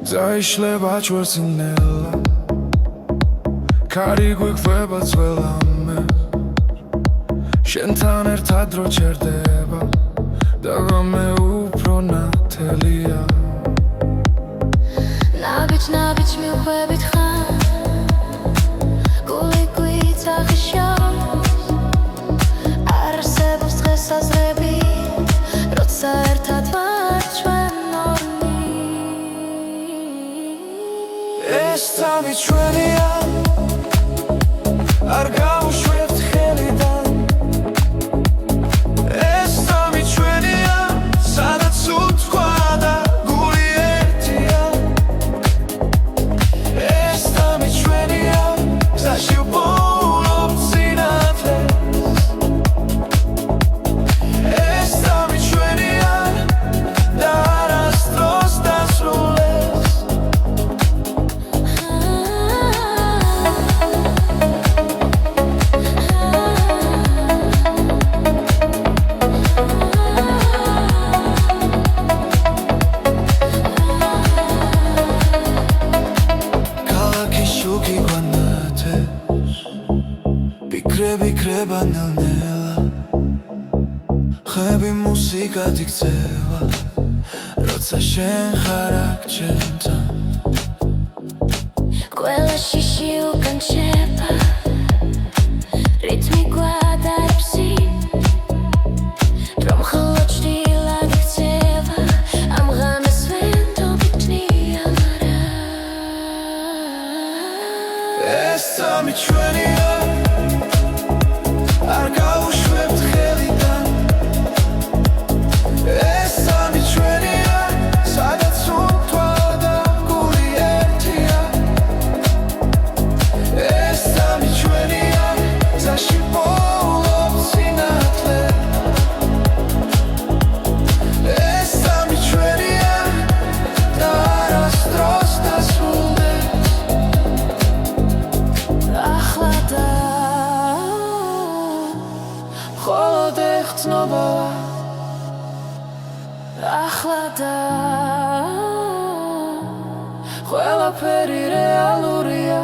Zaişleba çvărținela Cari guiqveba tzvelame Shentan ertad ro çerdeba Dagame upro natelia Nabic milqvebit khan Guli guita xishos Arsebos txesazrebi Rotsa ertad var çven Estami čvenija Ar gavušvet helidan Estami čvenija Sada cud hvada Guli ertija ხები მუსიკად იქცევა როცა შენ ხარ აქ ჩემთან ყველა შიში უკან შეება რითმი გვადარებს რომ ხოლო ჭრილად იქცევა ამ ღამეს ვენდობიტნია მარა ეს სამი ჩვენია არ გავუშვებთ ხელიდან ეს სამი ჩვენია სადაც უთვალა და გული ერთია ეს სამი ჩვენია გზაში პოულობ სინათლე ეს სამი ჩვენია და არასდროს დასრულდეს ახლა და მხოლოდ ეხცნობა ახლა და ყველაფერი რეალურია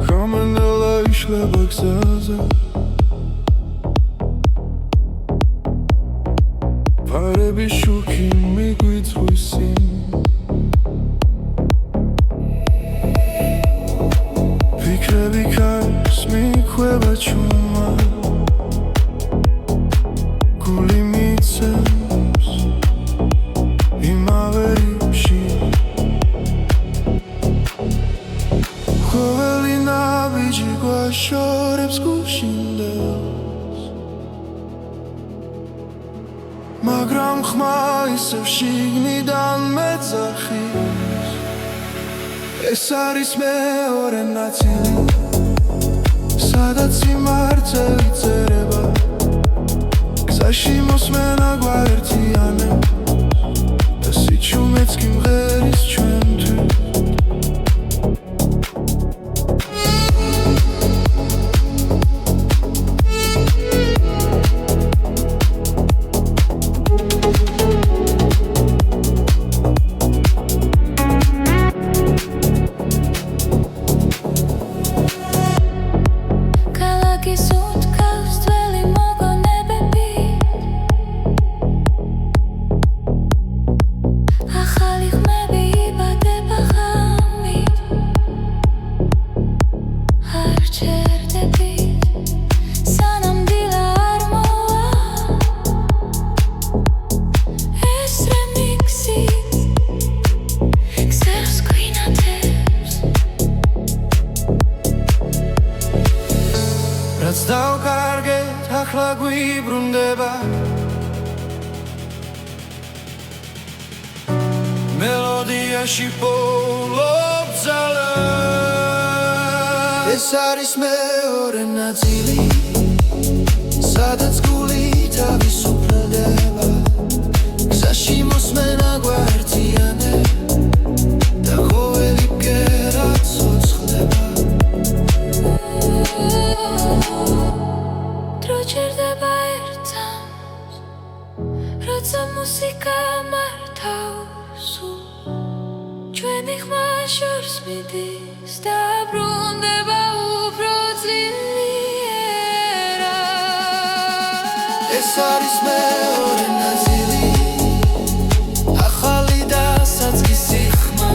გამენელა იშლება გზაზე ფარების შუქი მიგვიწვის ფიქრები კარს მიქვება ჩუმა გული მიცემს იმავე რიფში ყოველი ნაბიჯი გვაშორებს გუშინდელს მაგრამ ხმა ისევ შიგნიდან მეძახის ეს არის მეორე ნაწილი სადაც სიმართლე იწერება გზაში მოსმენა გვაერთიანებს და სიჩუმეც კი მღერის ჩვენთვის რაც დავკარგეთ ახლა გვიბრუნდება მელოდიაში პოულობ ძალა ეს არის მეორე ნაწილი სადაც გული თავისუფლდება გზაში მოსმენა გვაერთიანებს და ყოველი ბგერა ცოცხლდება დრო ჩერდება ერთად როცა მუსიკა მართავს ჩვენი ხმა შორს მიდის და ბრუნდება უფრო ძლიერად ეს არის მეორე ნაწილი ახალი და საწყისი ხმა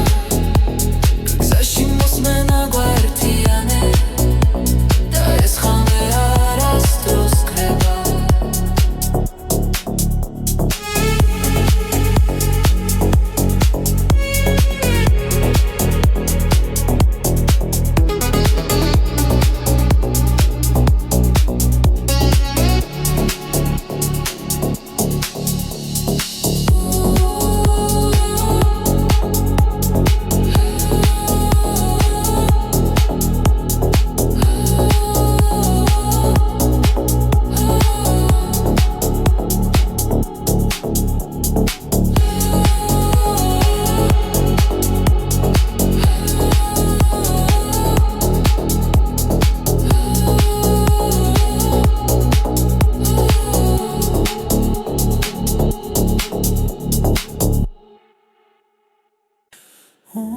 როცა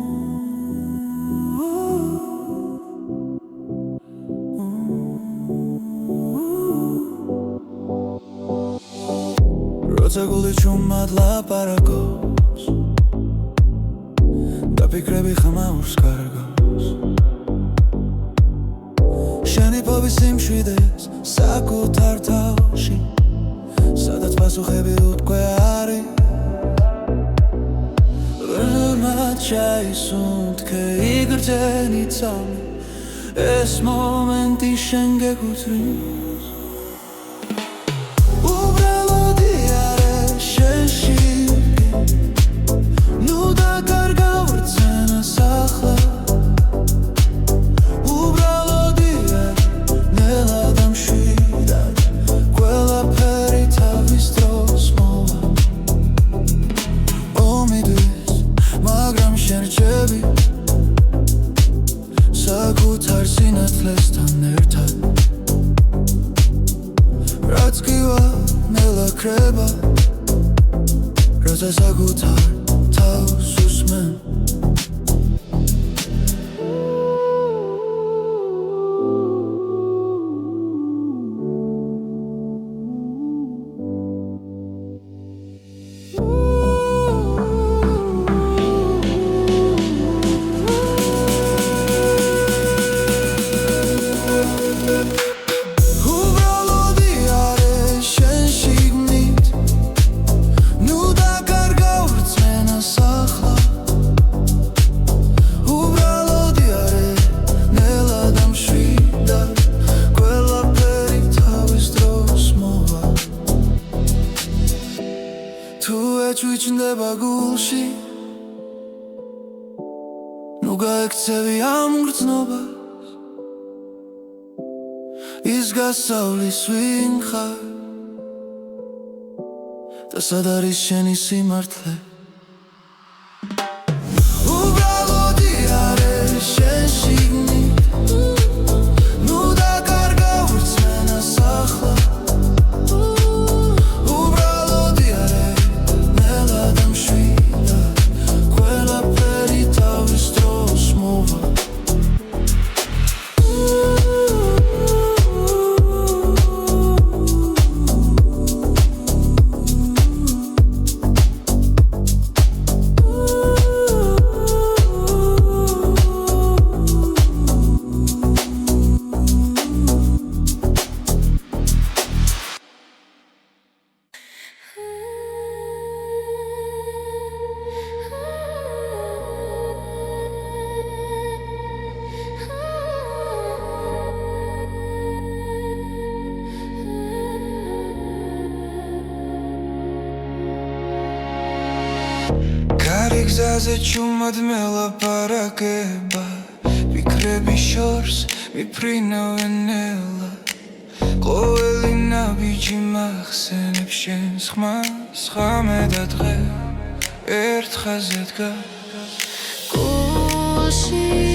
გული ჩუმად ლაპარაკობს და ფიქრები ხამაურს კარგავს შენი ფობის სიმშვიდეს საკუთარ თავში სადაც პასუხები უთქვე არის ველმად ჩაისუნთქე იგრძენი წამი ეს მომენტი შენ გეკუთვნის საკუთარ სინათლესთან ერთად რაც გივა ნელა ქრება როცა საკუთარ თავს უსმენ ჩუჩნდება გულში ნუ გაექცევი ამ გრძნობას ის გასავლის ვინ ხარ და სად არის შენი სიმართლე უბრალოდი არის შენ შიგნით ნუ დაკარგავ რწმენას ახლა გზაზე ჩუმად მელაპარაკება ფიქრები შორს მიფრინავენ ნელა ყოველი ნაბიჯი მახსენებს შენს ხმას ხამე და დღე ერთ ხაზზე დგას გულში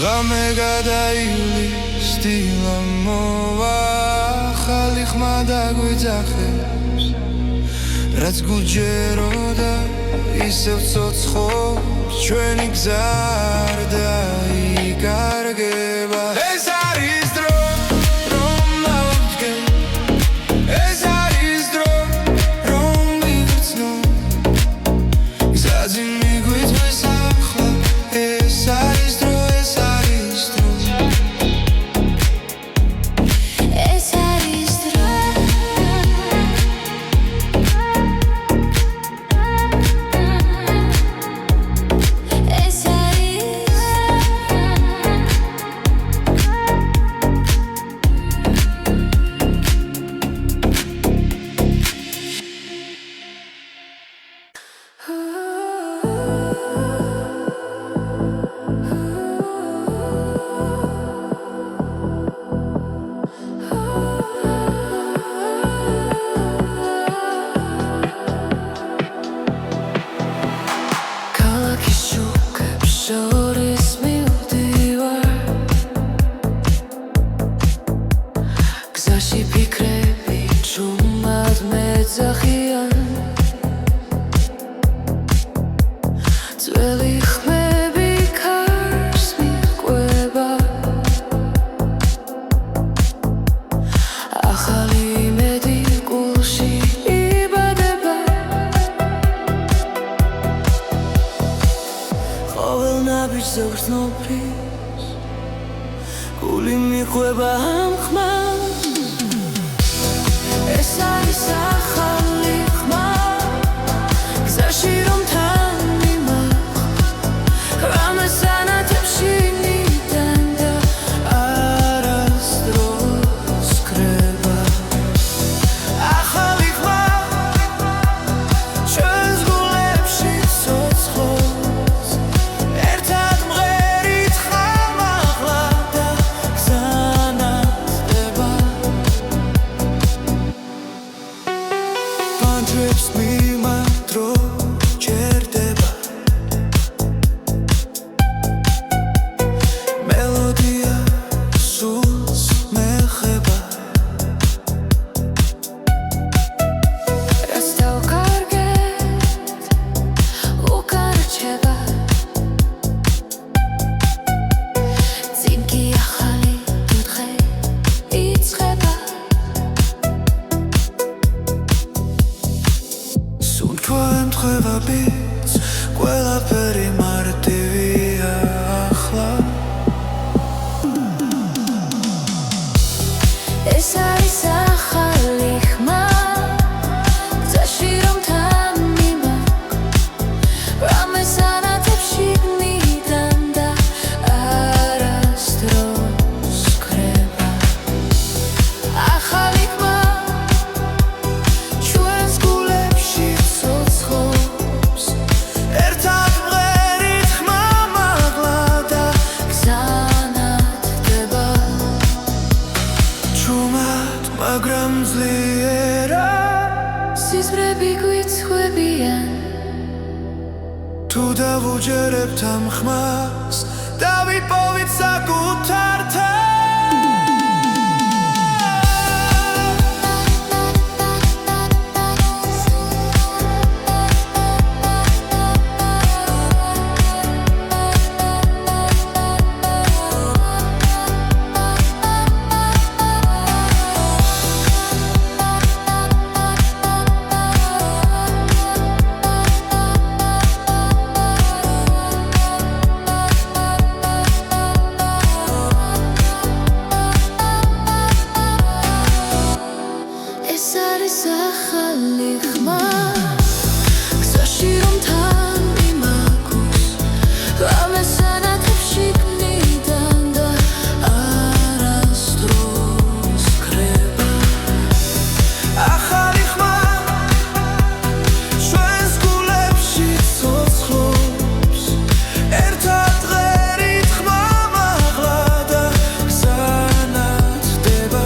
ღამე გადაივლის დილა მოვა ახალი ხმა დაგვიძახებს რაც გულჯეროდა ისევ ცოცხობს ჩვენი გზა არ დაიკარგება ეს არის დრო რომ დავდგენ ეს არის დრო რომ ვიგრძნო გზაზე მიგვიწვეს ახლა ეს არის დრო გული მიყვება ამ ხმას ეს არის ახალი ხმა გზაში რომ თან მიმახვ რამეს ანათებში ნიდან და არასდროს კრება ახალი ხმა ჩვენს გულებში ცოცხლობს ერთად მღერით ხამაღლა და გზანათდება პანჯრებს მიმართრო ჯერდება მელოდია სულს მეხება რაც დავკარგეთ უკან რჩება წინ კი ახალი კუთხე იწყება სუნთქვა ემთხვევა ბიძ ყველაფერი მარტივია ახლა ეს არის ახალი ხმა გზაში რომ თან მიმახვ რამეს ანათებში ნიდან და არასდროს კრება ახალი ხმა ჩვენს გულებში ცოცხლობს ერთად მღერით ხმამაღლა და გზანათდება ჩუმად მაგრამ ძლიერა სიზმრები გვიცხვებიან თუ დავუჯერებთ ამ ხმას დავიპოვით საკუთარ ეს არის ახალი ხმა გზაში რომ თან მიმაგვს რამეს ანათებში ნიდან და არასდროს კრება ახალი ხმა ჩვენს გულებში ცოცხლობს ერთად მღერით ხმამაღლა და გზანათდება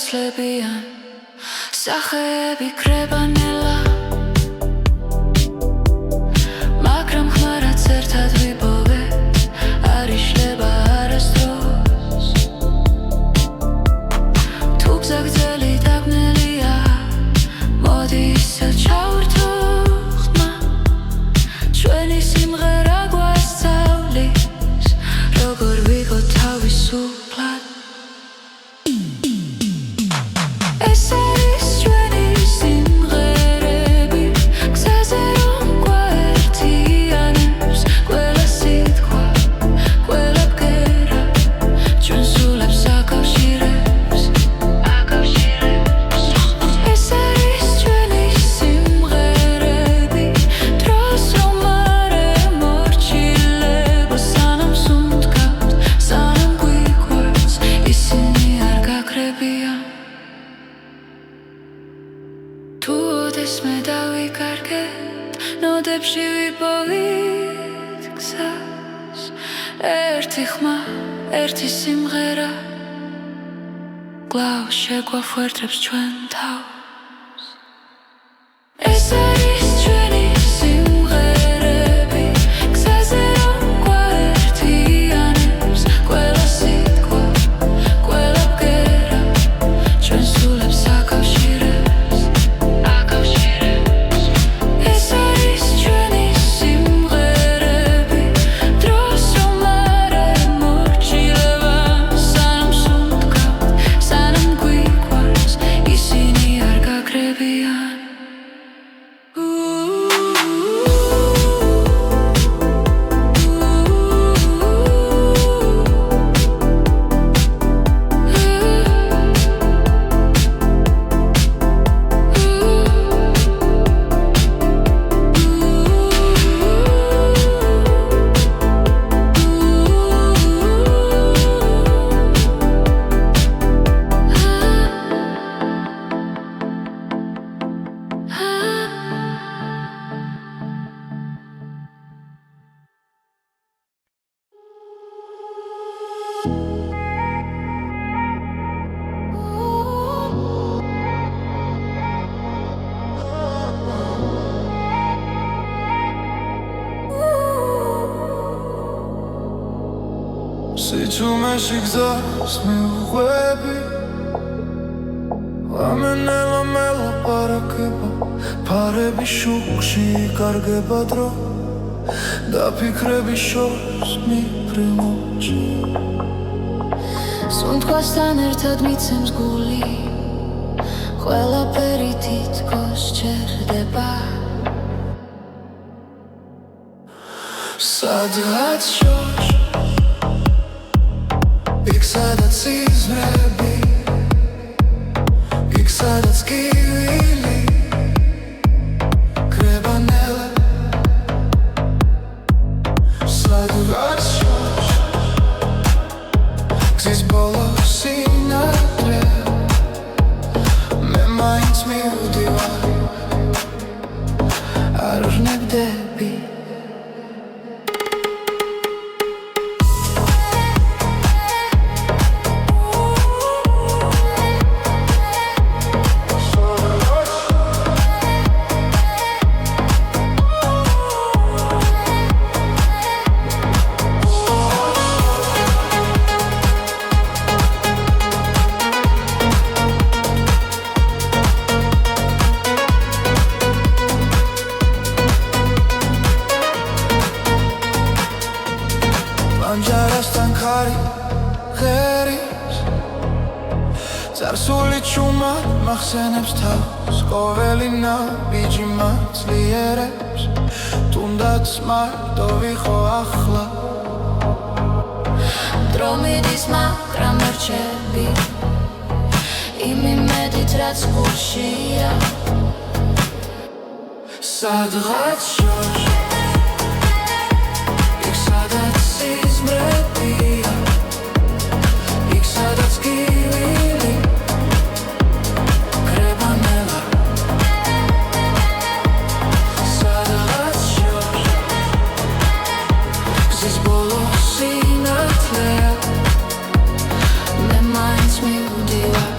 ოცლებიან სახეები კრებანელა მაგრამ ხმარად ერთად ვიპოვეთ არ იშლება არასდროს თუ გზაგრძელი დაბნელია მოდი ისევ ჩავერთო ხმა ჩვენი სიმღერა გვასწავლის როგორ ვიყო თავისუფლად ეს არის ჩვენი სიმღერები გზაზე რომ გვაერთიანებს ყველა სიტყვა ყველა ბგერა ჩვენ სულებს აკავშირებს ეს არის ჩვენი სიმღერები დროს რომ არ ემორჩილება სანამ სუნთქავთ სანამ გვიყვარს ისინი არ გაქრებიან თუ ოდესმე დავიკარგეთ ნოდებში ვიპოვით გზას ერთი ხმა ერთი სიმღერა კვლავ შეგვაფუერდებს ჩვენ თავს ეს არის ჩვენი სიმღერები გზაზე რომ გვაერთიანებს ყველა სიტყვა ყველა ბგერა ჩვენ სულებს აკავშირებს ეს არის ჩვენი სიმღერები დროს რომ არ ემორჩილება სანამ სუნთქავთ სანამ გვიყვარს ისინი არ გაქრებიან სიჩუმეში გზას მიუყვები ლამენელა მელაპარაკება ფარების შუქში იკარგება დრო დაფიქრების შორს მიფრინოჩი სუნთქვასთან ერთად მიცემს გული ყველაფერი თითქოს ჩერდება სადღაც შორს იქ სადაც იზრები იქ სადაც კივილი კრებანელა სადღაც შორს გზის ბოლო სინათლე მე მაინც მივდივარ არ ვნებდები ანჯარასთან ხარი ღერის წარსული ჩუმა მახსენებს თავს ყოველი ნაბიჯი მაცლიერებს თუნდაც მარტო ვიყო ახლა დრო მიდის მაგრამ რჩები იმ იმედით რაც გულშია სადღაც შორს იქ სადაც სიზმრებია იქ სადაც კივილი კრებანელა სადღაც შორს გზის ბოლო სინათლე მე მაინც მივდივარ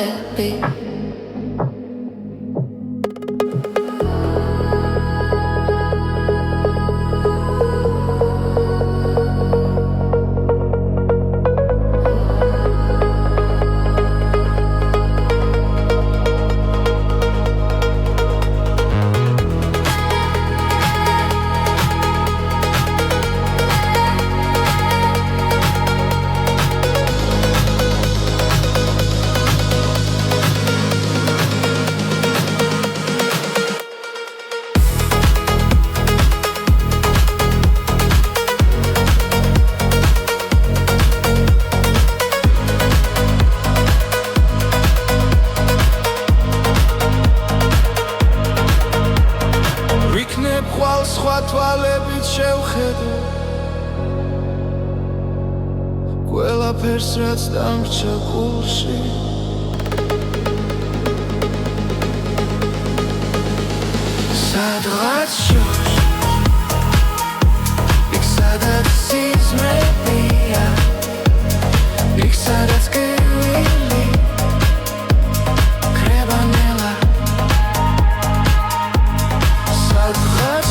ხდები სხვა თვალებით შევხედო ყველაფერს რაც დამრჩა გულში სადღაც შორს იქ სადაც სიზმრებია იქ სადაც გევილი კრებანელა სადღაც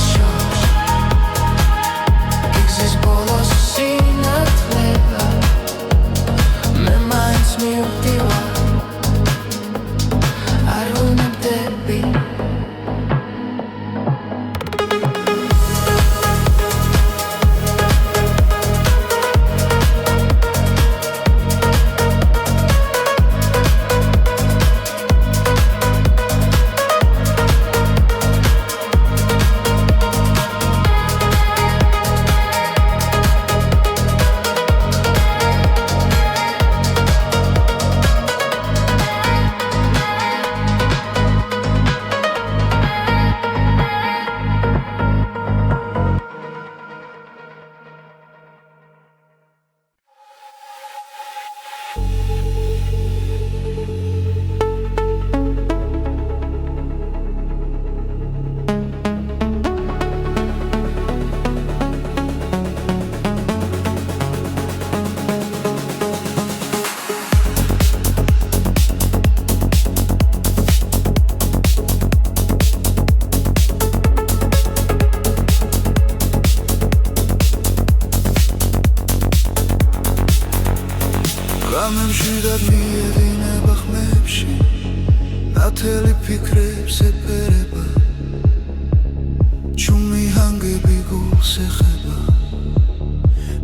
გამემშვიდად მიედინება ხმებში ნათელი ფიქრებს ეფერება ჩუმი ჰანგები გულს ეხება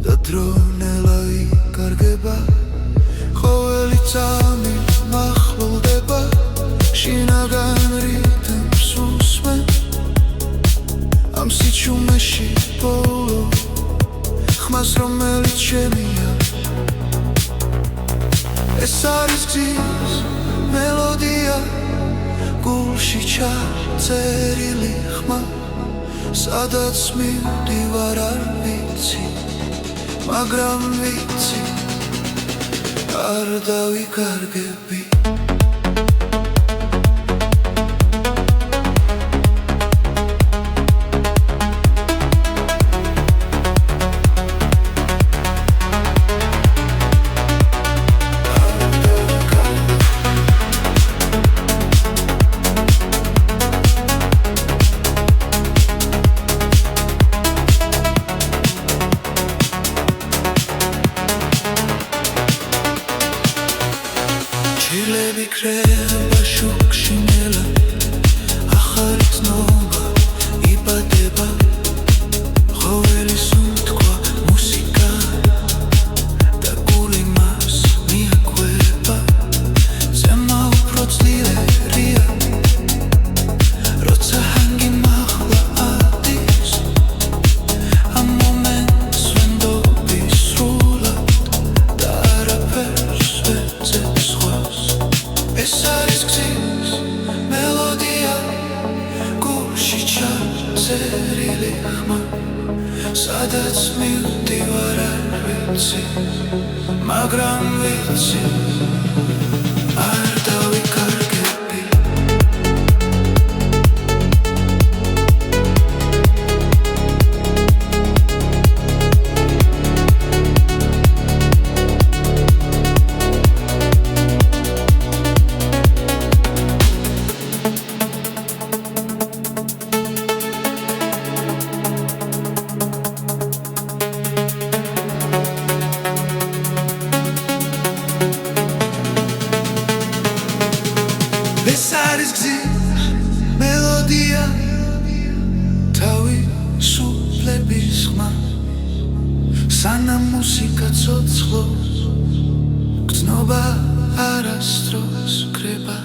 და დრონელა იკარგება ყოველი წამი მახლულდება შინაგან რითმს უსმენ ამ სიჩუმეში ბოლო ხმას რომელიც შემია ეს არის გზის მელოდია გულში ჩაწერილი ხმა სადაც მივდივარ არ ვიცი მაგრამ ვიცი არ დავიკარგები ჩილები კრება შუქში ნელა ახალი ცნობა იბადება ყოველი სუნთქვა მუსიკა და გული მას მიაკვება ზემა უფრო ძლიერია როცა ჰანგი მაღლა ადის ამ მომენტს ვენდობი სრულად და არაფერს ვეძებს ხვას ეს არის გზის მელოდია გულში ჩაწერილი ხმა სადაც მივდივარ არ ვიცი მაგრამ ვიცი არ დავიკარგები მუსიკა ცოცხლობს გრძნობა არასდროს კრება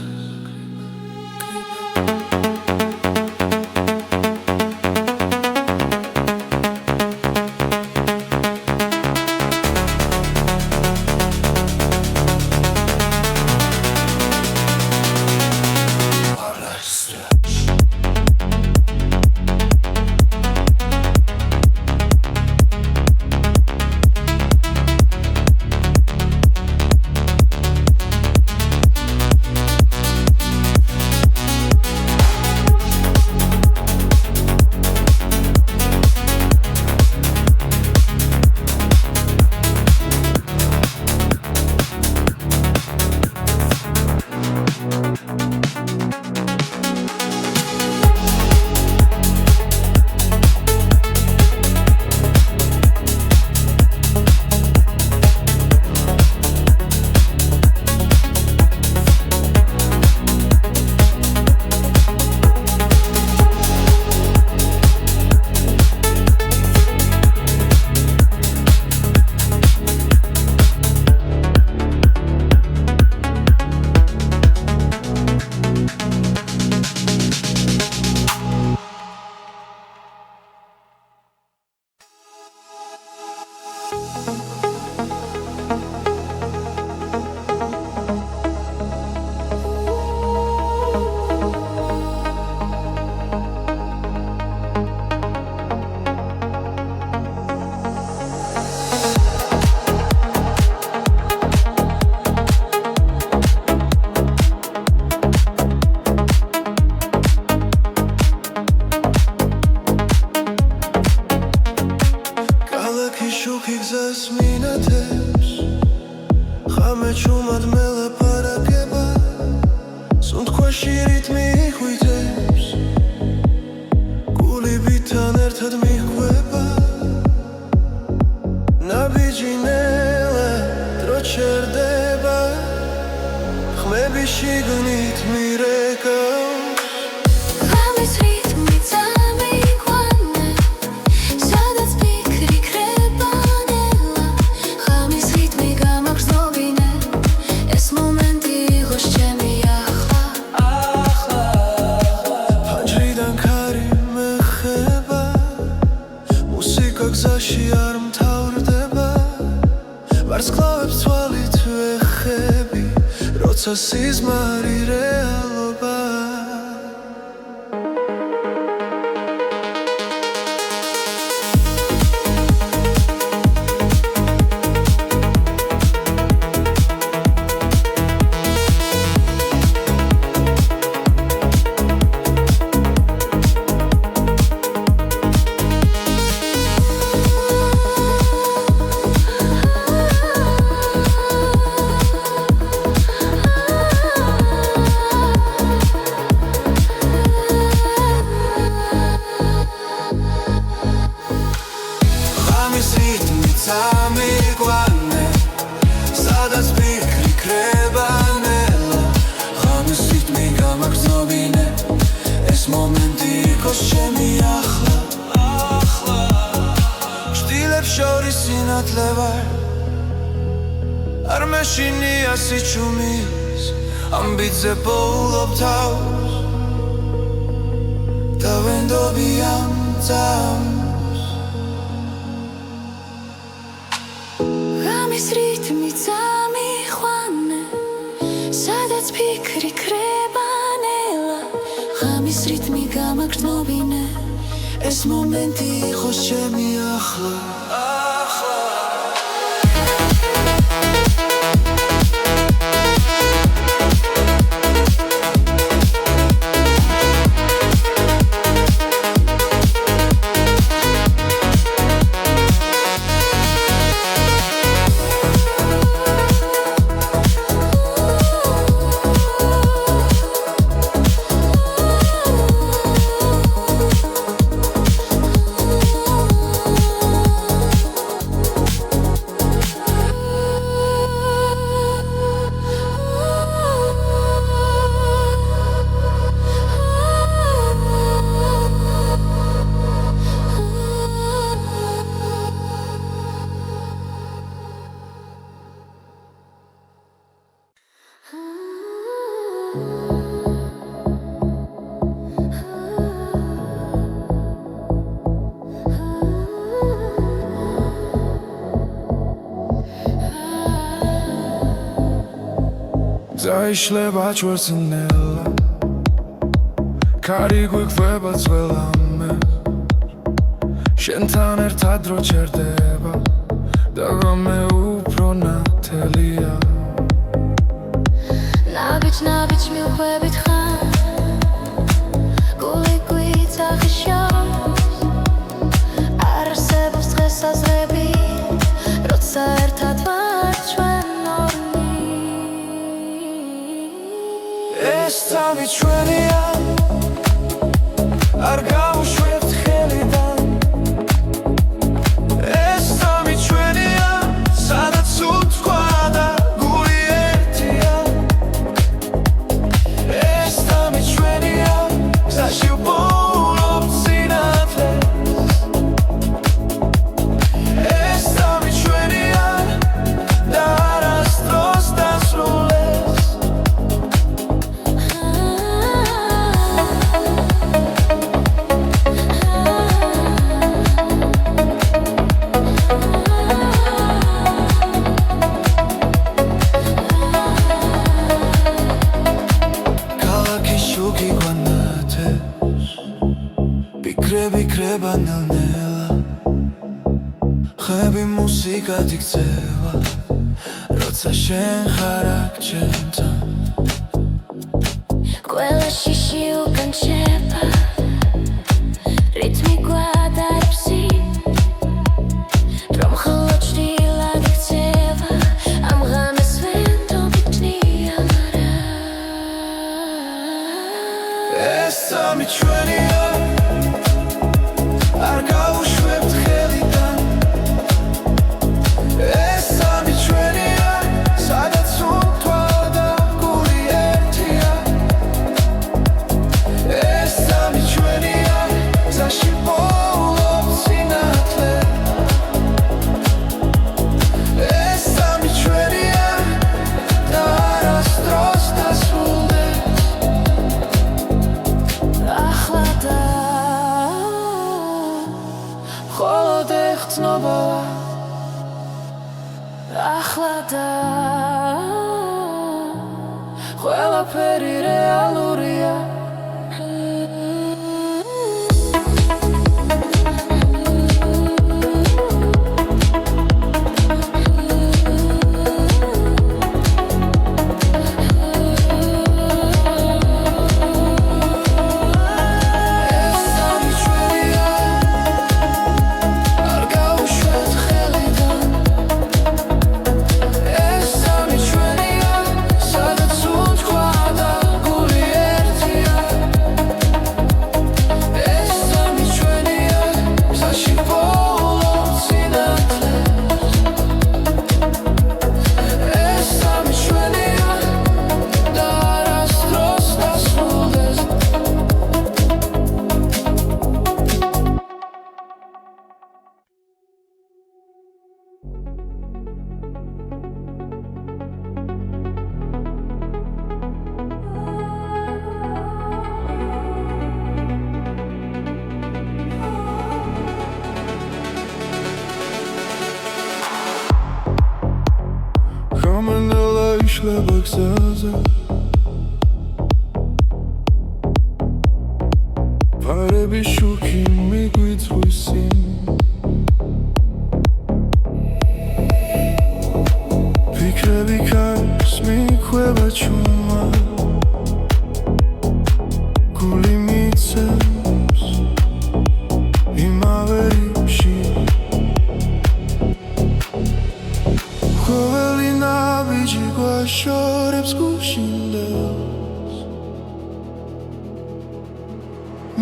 სიზმარი რეალობა არ მეშინია სიჩუმის ამბიძე პოულობ თავს და ვენდობიან წამს ღამის რითმი წამიყვანე სადაც ფიქრი ქრება ნელა ღამის რითმი გამაგრძნობინე ეს მომენტი იყოს ჩემი ახლა Zaişleba çvărțânela Cari guiqveba tzvelame Shentan ertad ro çerdeba Dagame upro natelia ნაბიჯ მივხვებით ხარ გული გვიწახიშავს არ არსებობს დღესაზრები როცა ერთად ვარ ჩვენ ორნი ეს წამი ჩვენია არ გავუშვებთ ხელიდან ეს წამი ჩვენია სადაც უთქვა და გული ერთია ეს წამი ჩვენია გზაში ვპოულობთ სინათლეს ეს წამი ჩვენია და არასდროს დასრულდეს Շուկի գանաթես Բիկրե նելնելա Խեբի մուսիկա դիքցևա Ռոցա շեն խարակ չենտան ყველა შიში უკანჩება რითმი გვადარბსი რომ მხოლოდ ჭრილად იქცევა ამ ღამეს ვენდობი ჭნია მარა ეს წამი ჩვენია არ გავუშვებთ ხელიდან ეს წამი ჩვენია სადაც უთქვა და გული ერთია ეს წამი ჩვენია გზაში ვპოულობთ სინათლეს ეს წამი ჩვენია და არასდროს დასრულდეს ახლა და მხოლოდ ეხცნობა ახლა და ყველაფერი რეალურია ეს წამი ჩვენია არ გავუშვებთ ხელიდან ეს წამი ჩვენია სადაც უთქვა და გული ერთია ეს წამი ჩვენია გზაში ვპოულობთ სინათლეს ეს წამი ჩვენია და არასდროს დასრულდეს Გამენელა იშლება გზაზე ფარები შუქი მიგვიწვისი ფიქრები ქარს მიქვება ჩუმა გული მიცემს იმავე რიფში ყოველი ნაბიჯი გვაშორებს გუშინდელს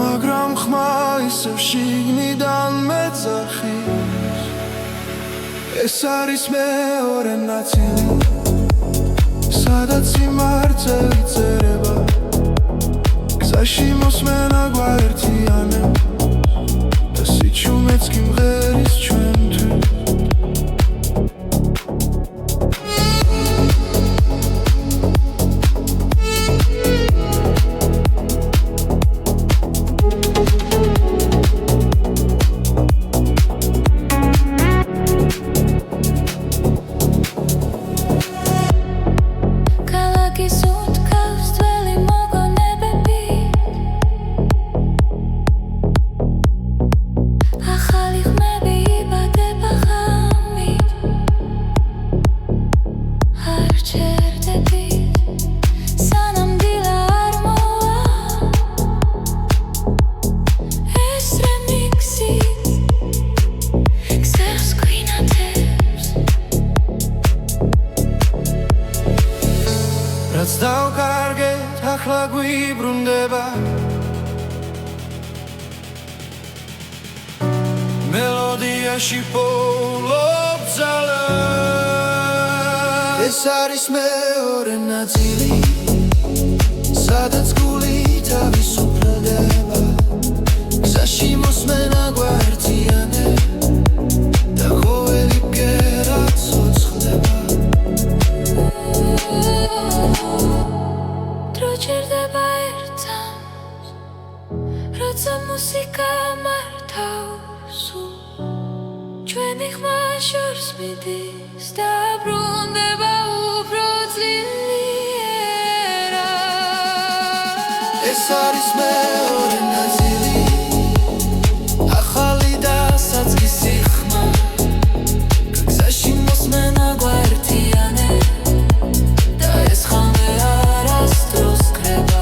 მაგრამ ხმა ისევ შიგნიდან მეძახის ეს არის მეორე ნაწილი სადაც სიმართლე წერება გზაში მოსმენა გვაერთიანებს და სიჩუმეც კი მღერის ჩვენთვის ჩერდები სანამ დილა არ მოვა ეს რემიქსი ქსელს გვინათებს რაც დავკარგეთ ახლა გვიბრუნდება მელოდიაში პოულობ ძალას ეს არის მეორე ნაწილი სადაც გული თავისუფლდება გზაში მოსმენა გვაერთიანე და ყოველი ბგერა ცოცხლდება დრო ჩერდება ერთს როცა მუსიკა მართავს ჩვენი ხმა შორს მიდის და ბრუნდება უფრო ძლიერად ეს არის მეორე ნაწილი ახალი და საწყისი ხმა გზაში მოსმენა გვაერთიანე და ეს ხანე არასდროს კრება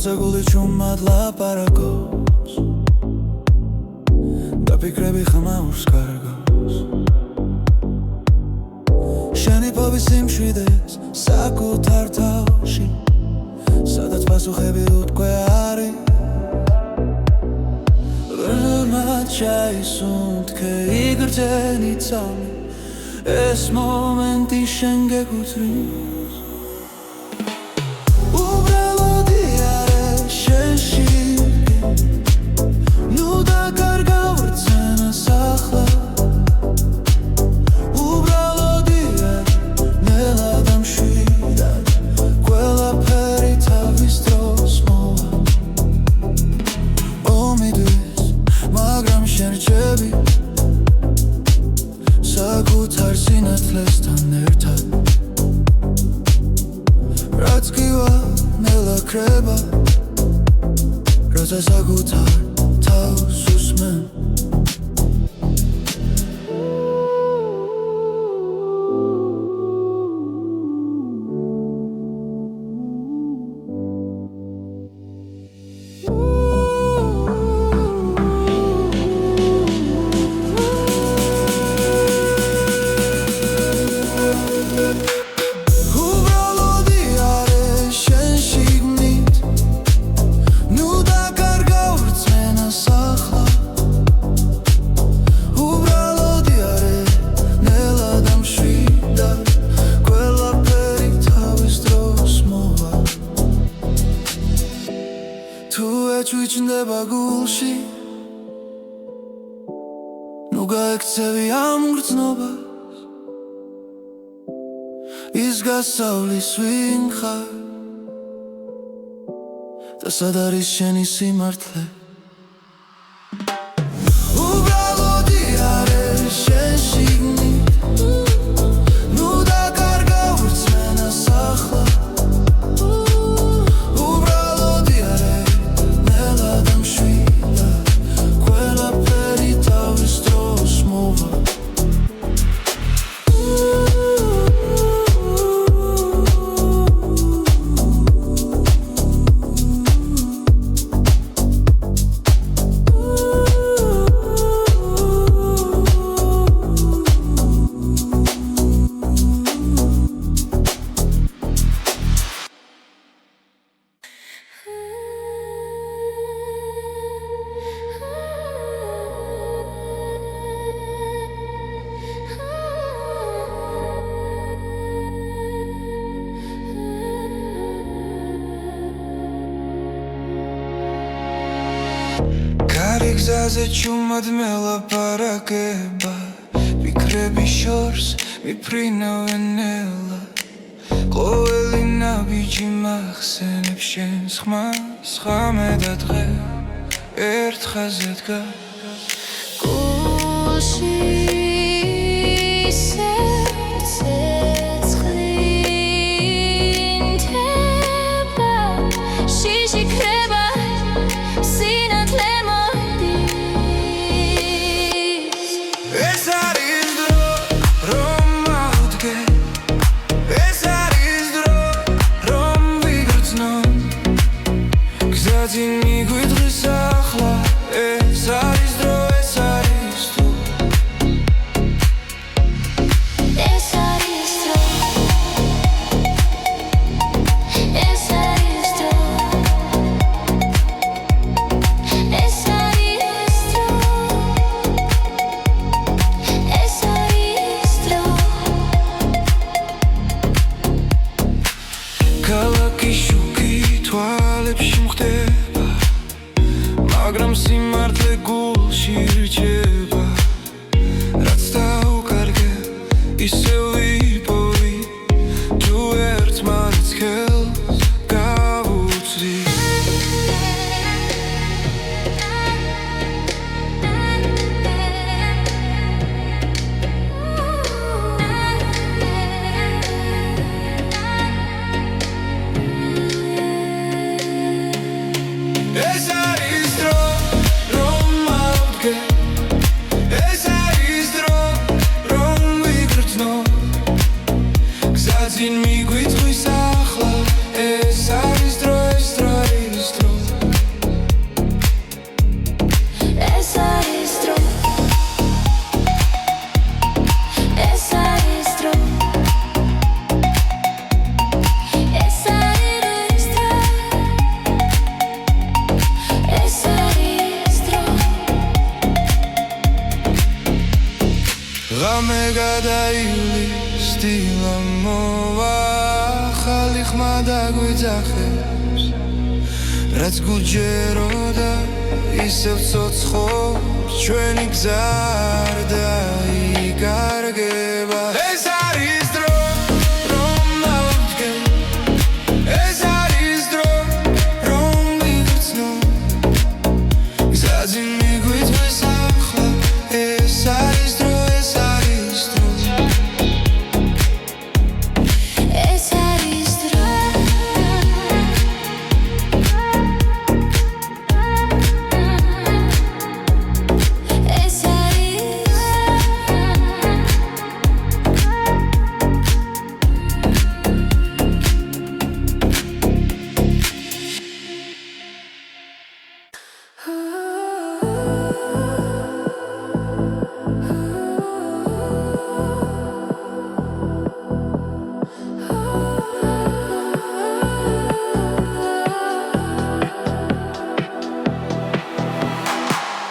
როცა გული ჩუმად ლაპარაკობს და ფიქრები ხმაურს კარგავს შენი ფობის იმშვიდეს საკუთარ თავში სადაც პასუხები უთქვე არის ბრმად ჩაისუნთქე იგრძენი წამი ეს მომენტი შენ გეკუთვნის საკუთარ სინათლესთან ერთად რაც გივა ნელა ქრება როცა საკუთარ თავს უსმენ ჩუჩნდება გულში ნუ გაექცევი ამ გრძნობას ის გასავლის ვინ ხარ და სად არის შენი სიმართლე უბრალოდი არის შენ შიგნით ნუ დაკარგავ რწმენას ახლა Ზე ჩუმად მელაპარაკება ფიქრები შორს მიფრინავენელა ყოველი ნაბიჯი მახსენებს შენს ხმას ხამე და დღე ერთ ხაზზე დგას გულში სერცე ცხლინდება შიში ქრება სინათლე მოდის ეს არის დრო რომ ავდგე ეს არის დრო რომ ვიგრძნო გზაზე მიგვიდღის ახლა ეს არის დრო მაგრამ სიმართლე გულში რჩება რაც დაუკარგე ისევ ვიპოვი თუ ერთმანეთს ხელს გავუწვი ეს არის დრო რომ ავდგე ეს არის დრო რომ ვიგრძნო გზაზე მიგვიწვის ახლა ეს არის დრო ეს არის დრო ეს არის დრო ეს არის დრო ეს არის დრო ეს არის დრო ღამე გადაივლის დილა მოვა ახალი ხმა დაგვიძახებს რაც გუჯეროდა ისევ ცოცხობს ჩვენი გზა არ დაიკარგება ეს არის დრო რომ ავდგე ეს არის დრო რომ ვიგრძნო გზაზე მიგვიწვის ახლა ეს არის დრო ეს არის დრო ეს არის დრო ეს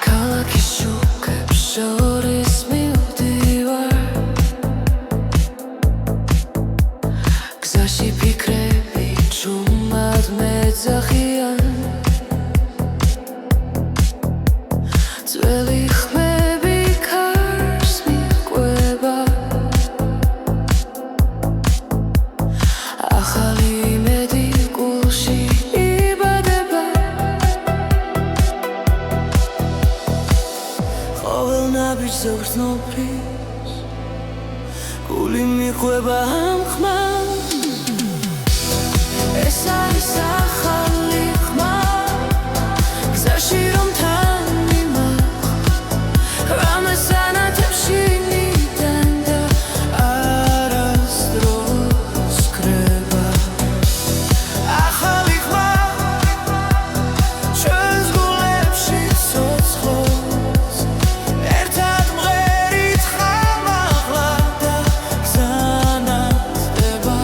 ქალაქის შუქებს შორის მივდივარ გზაში ფიქრები ჩუმად მეძახიან ძველი ხმები ქარს მიჰყვება ახალი იმედი გულში იბადება ყოველ ნაბიჯზე გრძნობრის გული მიჰყვება ამ ხმას ეს არის ახალი ხმა გზაში რომ თან მიმარხ რამეს ანათებში მიდან და არასდროს ქრება ახალი ხმა ჩვენს გულებში ცოცხლობს ერთად მღერით ხამაღლა და გზანათდება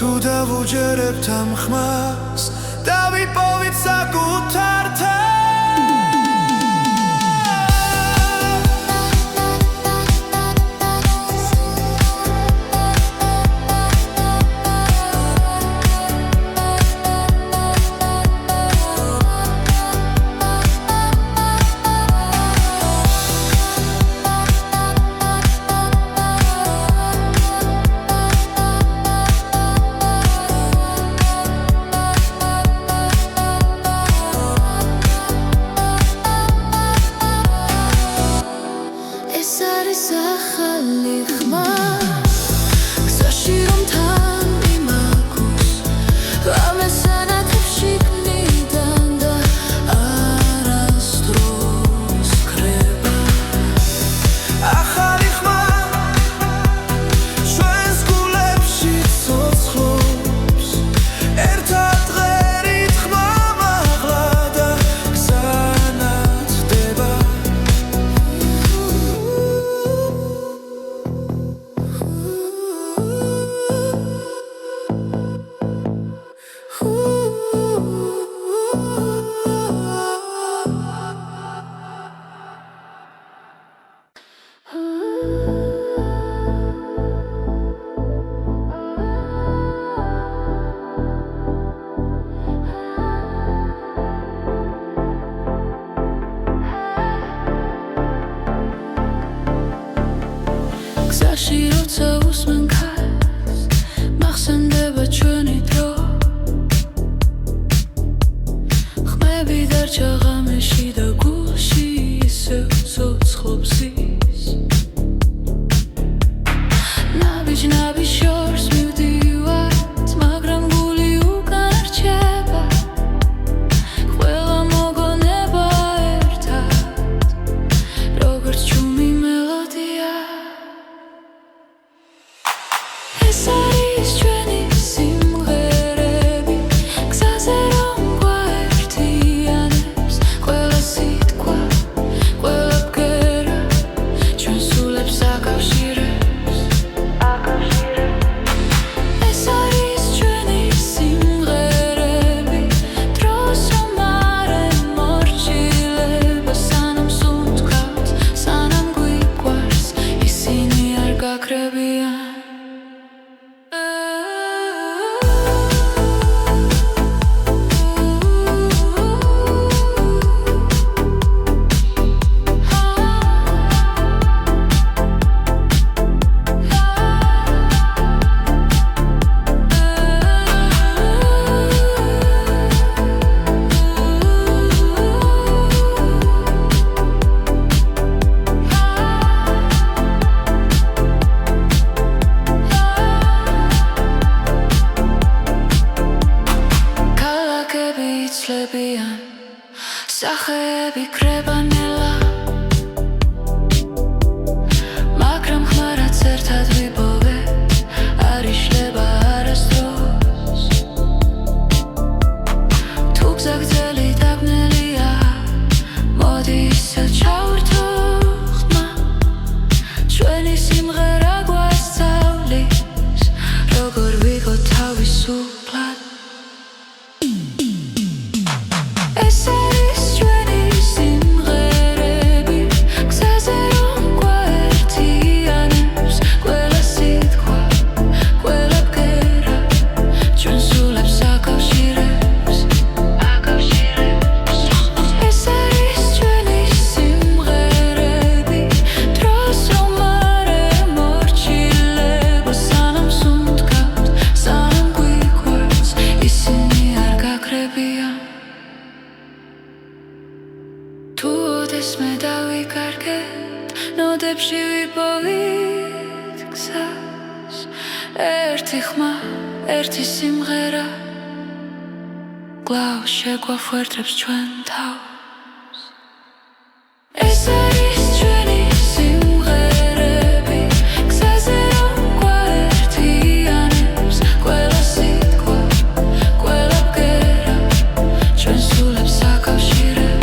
თუ დავუჯერებთ ამ ხმას დავიპოვით საკუთარ სახეები კრებანელა მაგრამ ხმარად ერთად ვიპოვე არ იშლება არასდროს თუ გზაგრძელი დაბნელია მოდი ისევ ჩავერთო ხმა ჩვენი სიმღერა გვასწავლის როგორ ვიყო თავისუფლად მე დავიკარგეთ ნოდებში ვიპოვით გზას ერთი ხმა ერთი სიმღერა კვლავ შეგვაფუერდებს ჩვენ თავს ეს არის ჩვენი სიმღერები გზაზე რომ გვაერთიანებს ყველა სიტყვა ყველა ბგერა ჩვენ სულებს აკავშირებს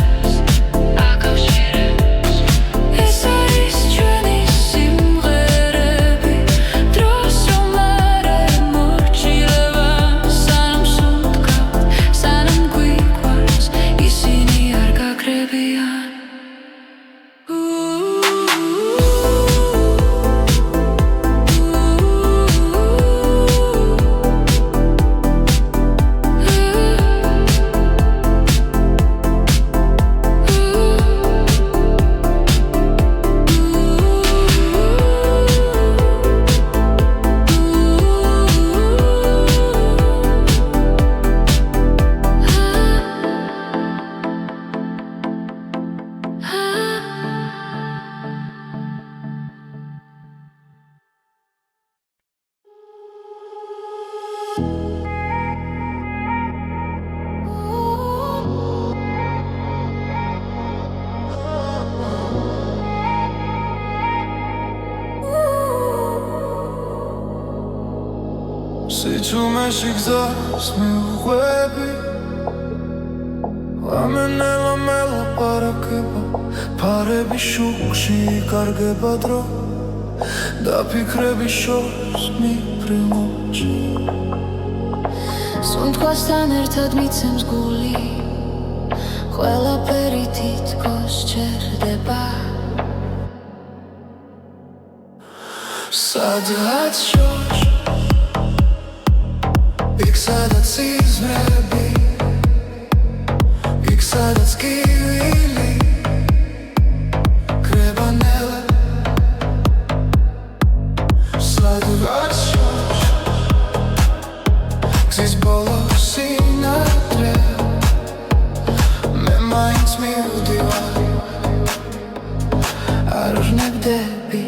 სიჩუმეში გზას მიუყვები ლამენელა მელაპარაკება ფარების შუქში იკარგება დრო და ფიქრების შორს მიფრინვოჩი სუნთქვასთან ერთად მიცემს გული ყველაფერი თითქოს ჩერდება სადღაც შორს იქ სადაც იზრები იქ სადაც კივილი კრება ნელა სადღაც შორს გზის ბოლოს სინათლე მე მაინც მივდივარ არ ვნებდები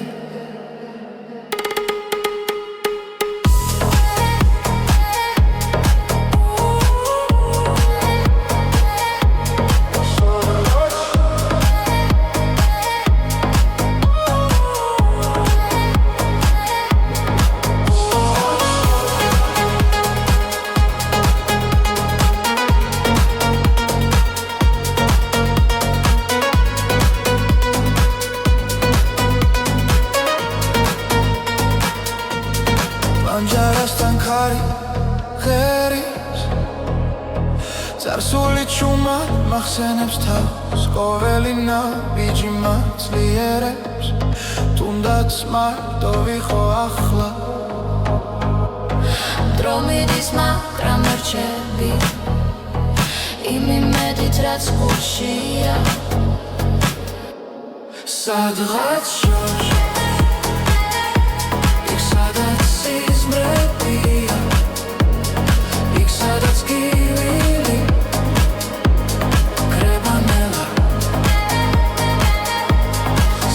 Anjarastan kari ღერის წარსული ჩუმა მახსენებს თავს ყოველი ნაბიჯი მაცლიერებს თუნდაც მარტო ვიყო ახლა დრო მიდის მაგრამ რჩები იმ იმედით რაც გულშია სადღაც შორს იქ სადაც სიზმრებია იქ სადაც კივილი კრება ნელა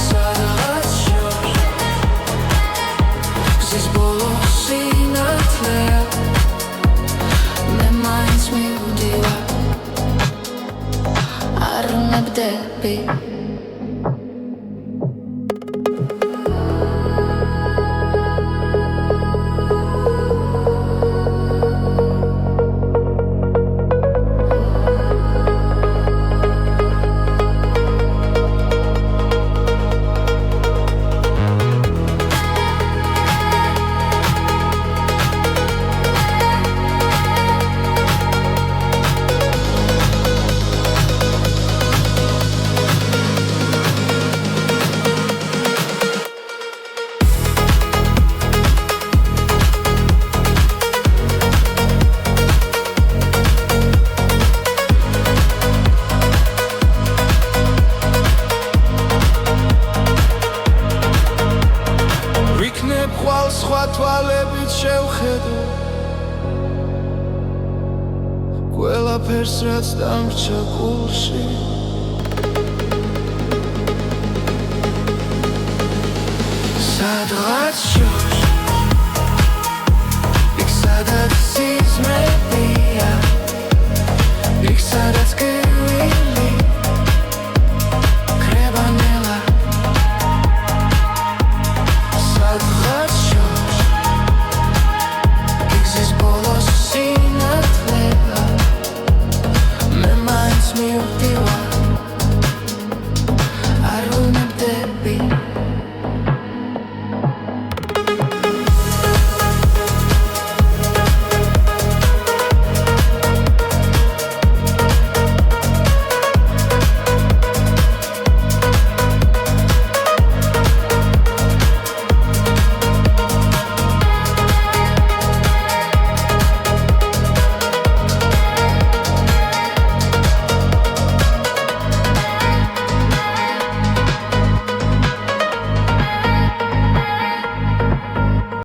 სადღაც შორს გზის ბოლოს სინათლეა მე მაინც მივდივარ არ ვნებდები ხვალ სხვა თვალებით შევხედო ყველაფერს რაც დამრჩა გულში